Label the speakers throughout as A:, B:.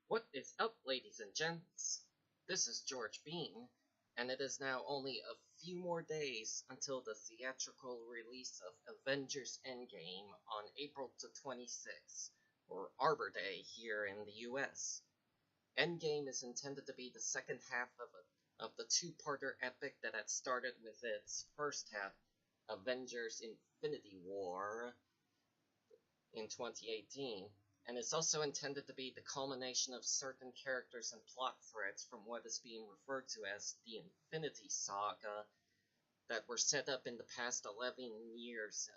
A: What is up, ladies and gents? This is George Bean, and it is now only a few more days until the theatrical release of Avengers Endgame on April 26th, or Arbor Day here in the US. Endgame is intended to be the second half of the two-parter epic that had started with its first half, Avengers Infinity War, in 2018, and it's also intended to be the culmination of certain characters and plot threads from what is being referred to as the Infinity Saga that were set up in the past 11 years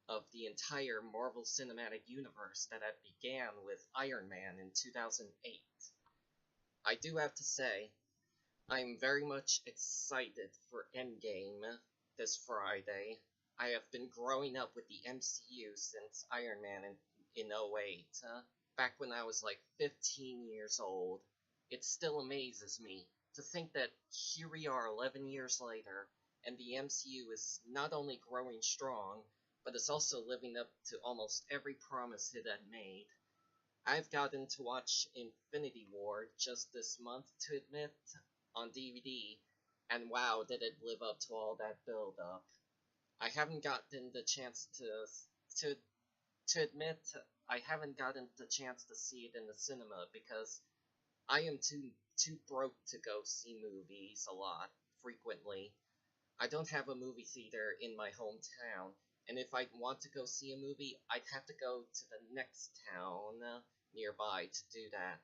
A: of the entire Marvel Cinematic Universe that had began with Iron Man in 2008. I do have to say, I'm very much excited for Endgame this Friday. I have been growing up with the MCU since Iron Man in '08, back when I was like 15 years old. It still amazes me to think that here we are 11 years later, and the MCU is not only growing strong, but is also living up to almost every promise it had made. I've gotten to watch Infinity War just this month, to admit, on DVD, and wow, did it live up to all that build-up. I haven't gotten the chance to to admit I haven't gotten the chance to see it in the cinema because I am too broke to go see movies a lot frequently. I don't have a movie theater in my hometown, and if I want to go see a movie, I'd have to go to the next town nearby to do that.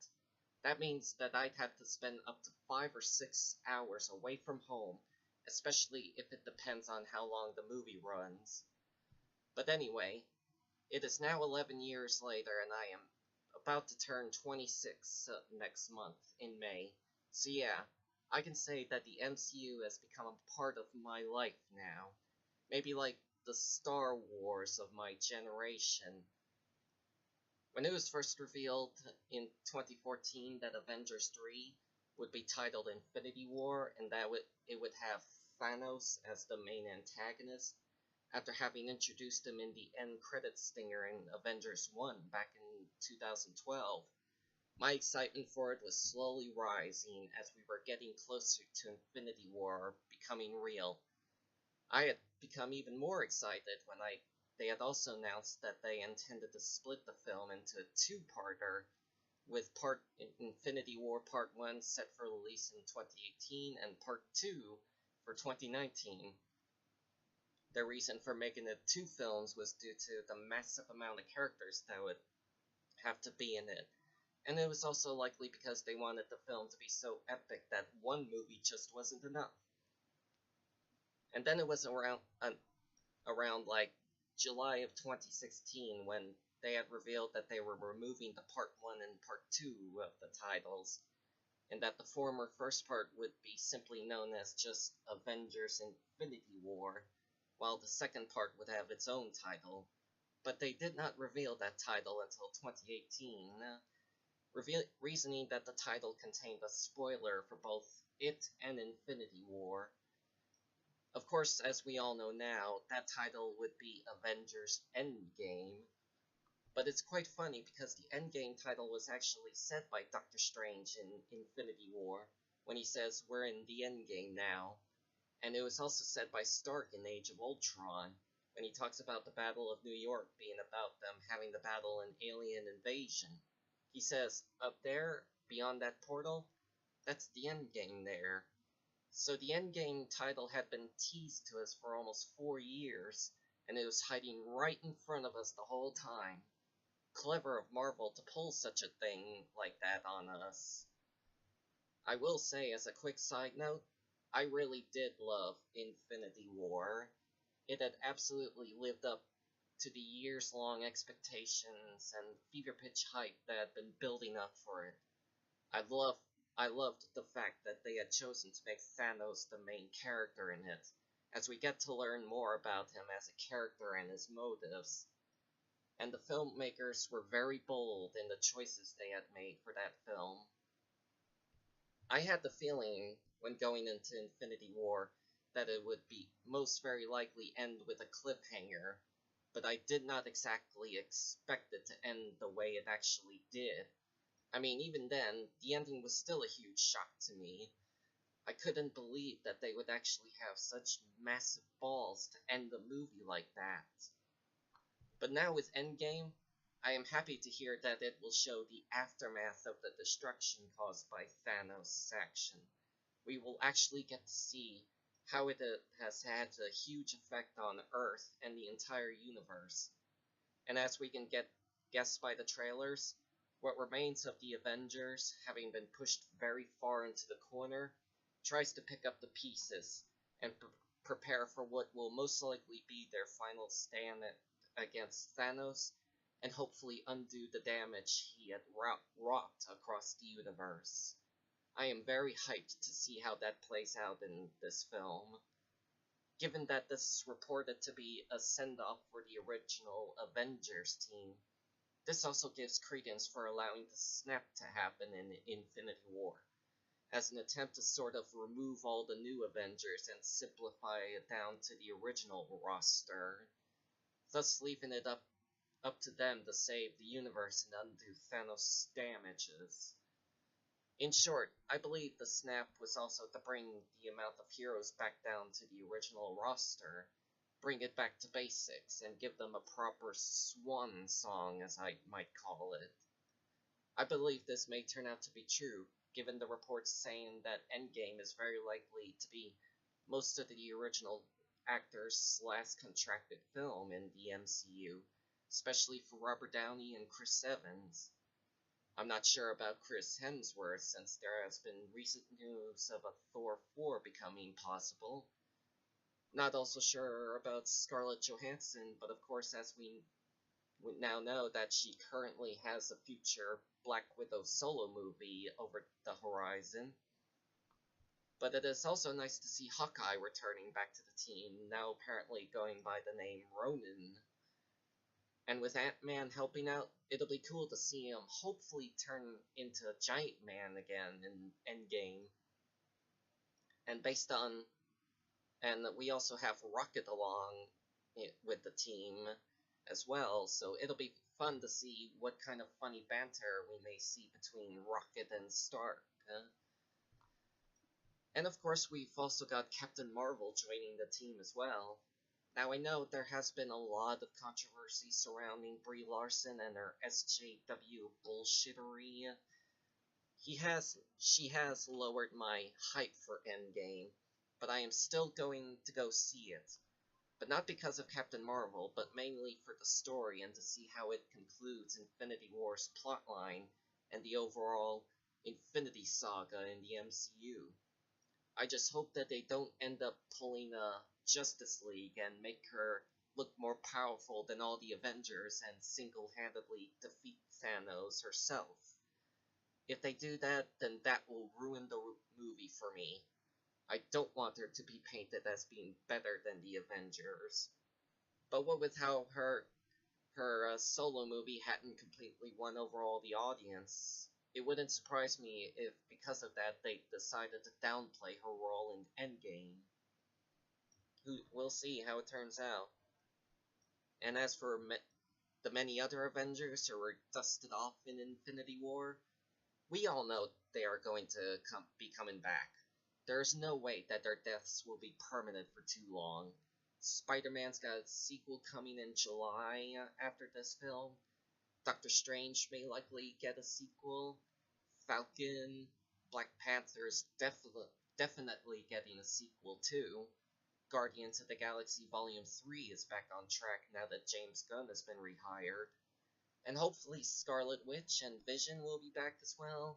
A: That means that I'd have to spend up to 5 or 6 hours away from home, especially if it depends on how long the movie runs. But anyway, it is now 11 years later, and I am about to turn 26 next month in May. So yeah, I can say that the MCU has become a part of my life now. Maybe like the Star Wars of my generation. When it was first revealed in 2014 that Avengers 3 would be titled Infinity War and that it would have Thanos as the main antagonist, after having introduced him in the end credits stinger in Avengers 1 back in 2012, my excitement for it was slowly rising as we were getting closer to Infinity War becoming real. I had become even more excited when they had also announced that they intended to split the film into a two-parter, with part Infinity War Part 1 set for release in 2018 and Part 2 for 2019. The reason for making it two films was due to the massive amount of characters that would have to be in it. And it was also likely because they wanted the film to be so epic that one movie just wasn't enough. And then it was around like July of 2016 when they had revealed that they were removing the Part 1 and Part 2 of the titles, and that the former first part would be simply known as just Avengers Infinity War, while the second part would have its own title. But they did not reveal that title until 2018, reasoning that the title contained a spoiler for both it and Infinity War. Of course, as we all know now, that title would be Avengers Endgame, but it's quite funny because the Endgame title was actually said by Doctor Strange in Infinity War, when he says, "We're in the Endgame now." And it was also said by Stark in Age of Ultron, when he talks about the Battle of New York being about them having the battle in alien invasion. He says, "Up there, beyond that portal, that's the Endgame there." So the Endgame title had been teased to us for almost 4 years, and it was hiding right in front of us the whole time. Clever of Marvel to pull such a thing like that on us. I will say, as a quick side note, I really did love Infinity War. It had absolutely lived up to the years-long expectations and fever-pitch hype that had been building up for it. I loved I loved the fact that they had chosen to make Thanos the main character in it, as we get to learn more about him as a character and his motives. And the filmmakers were very bold in the choices they had made for that film. I had the feeling, when going into Infinity War, that it would be most very likely end with a cliffhanger, but I did not exactly expect it to end the way it actually did. I mean, even then, the ending was still a huge shock to me. I couldn't believe that they would actually have such massive balls to end the movie like that. But now with Endgame, I am happy to hear that it will show the aftermath of the destruction caused by Thanos' action. We will actually get to see how it has had a huge effect on Earth and the entire universe. And as we can guess by the trailers, what remains of the Avengers, having been pushed very far into the corner, tries to pick up the pieces and prepare for what will most likely be their final stand against Thanos, and hopefully undo the damage he had wrought across the universe. I am very hyped to see how that plays out in this film. Given that this is reported to be a send-off for the original Avengers team, this also gives credence for allowing the snap to happen in Infinity War, as an attempt to sort of remove all the new Avengers and simplify it down to the original roster, thus leaving it up to them to save the universe and undo Thanos' damages. In short, I believe the snap was also to bring the amount of heroes back down to the original roster, bring it back to basics, and give them a proper swan song, as I might call it. I believe this may turn out to be true, given the reports saying that Endgame is very likely to be most of the original actors' last contracted film in the MCU, especially for Robert Downey and Chris Evans. I'm not sure about Chris Hemsworth, since there has been recent news of a Thor 4 becoming possible. Not also sure about Scarlett Johansson, but of course, as we now know that she currently has a future Black Widow solo movie over the horizon. But it is also nice to see Hawkeye returning back to the team, now apparently going by the name Ronan. And with Ant-Man helping out, it'll be cool to see him hopefully turn into a giant man again in Endgame. And and we also have Rocket along with the team as well, so it'll be fun to see what kind of funny banter we may see between Rocket and Stark. And of course, we've also got Captain Marvel joining the team as well. Now, I know there has been a lot of controversy surrounding Brie Larson and her SJW bullshittery. She has lowered my hype for Endgame, but I am still going to go see it. But not because of Captain Marvel, but mainly for the story and to see how it concludes Infinity War's plotline and the overall Infinity Saga in the MCU. I just hope that they don't end up pulling a Justice League and make her look more powerful than all the Avengers and single-handedly defeat Thanos herself. If they do that, then that will ruin the movie for me. I don't want her to be painted as being better than the Avengers. But what with how her solo movie hadn't completely won over all the audience, it wouldn't surprise me if, because of that, they decided to downplay her role in Endgame. We'll see how it turns out. And as for the many other Avengers who were dusted off in Infinity War, we all know they are going to be coming back. There is no way that their deaths will be permanent for too long. Spider-Man's got a sequel coming in July after this film. Doctor Strange may likely get a sequel. Falcon, Black Panther's definitely getting a sequel too. Guardians of the Galaxy Volume 3 is back on track now that James Gunn has been rehired. And hopefully Scarlet Witch and Vision will be back as well.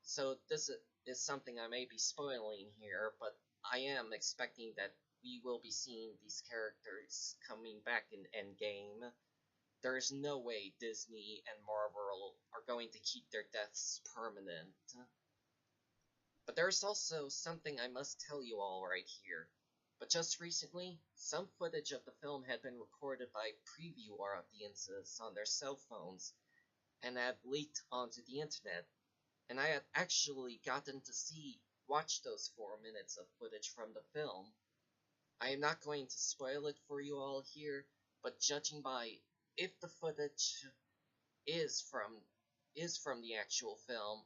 A: So this is something I may be spoiling here, but I am expecting that we will be seeing these characters coming back in Endgame. There is no way Disney and Marvel are going to keep their deaths permanent. But there's also something I must tell you all right here. But just recently, some footage of the film had been recorded by preview audiences on their cell phones and had leaked onto the internet, and I had actually gotten to watch those 4 minutes of footage from the film. I am not going to spoil it for you all here, but judging by if the footage is from is from the actual film,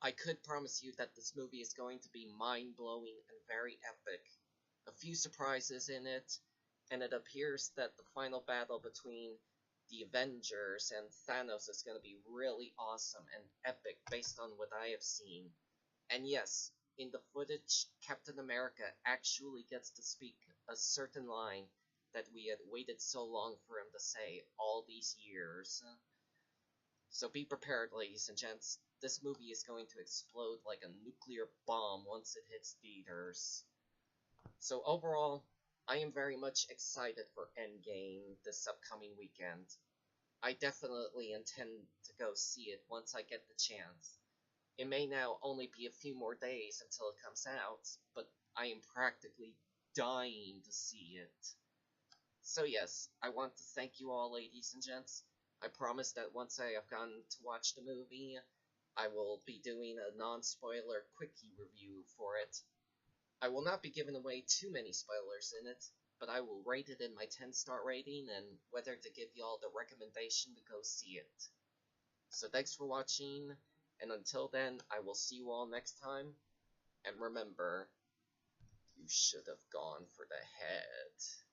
A: I could promise you that this movie is going to be mind-blowing and very epic. A few surprises in it, and it appears that the final battle between the Avengers and Thanos is going to be really awesome and epic based on what I have seen. And yes, in the footage, Captain America actually gets to speak a certain line that we had waited so long for him to say all these years. So be prepared, ladies and gents. This movie is going to explode like a nuclear bomb once it hits theaters. So overall, I am very much excited for Endgame this upcoming weekend. I definitely intend to go see it once I get the chance. It may now only be a few more days until it comes out, but I am practically dying to see it. So yes, I want to thank you all, ladies and gents. I promise that once I have gotten to watch the movie, I will be doing a non-spoiler quickie review for it. I will not be giving away too many spoilers in it, but I will rate it in my 10-star rating and whether to give y'all the recommendation to go see it. So thanks for watching, and until then, I will see you all next time, and remember, you should have gone for the head.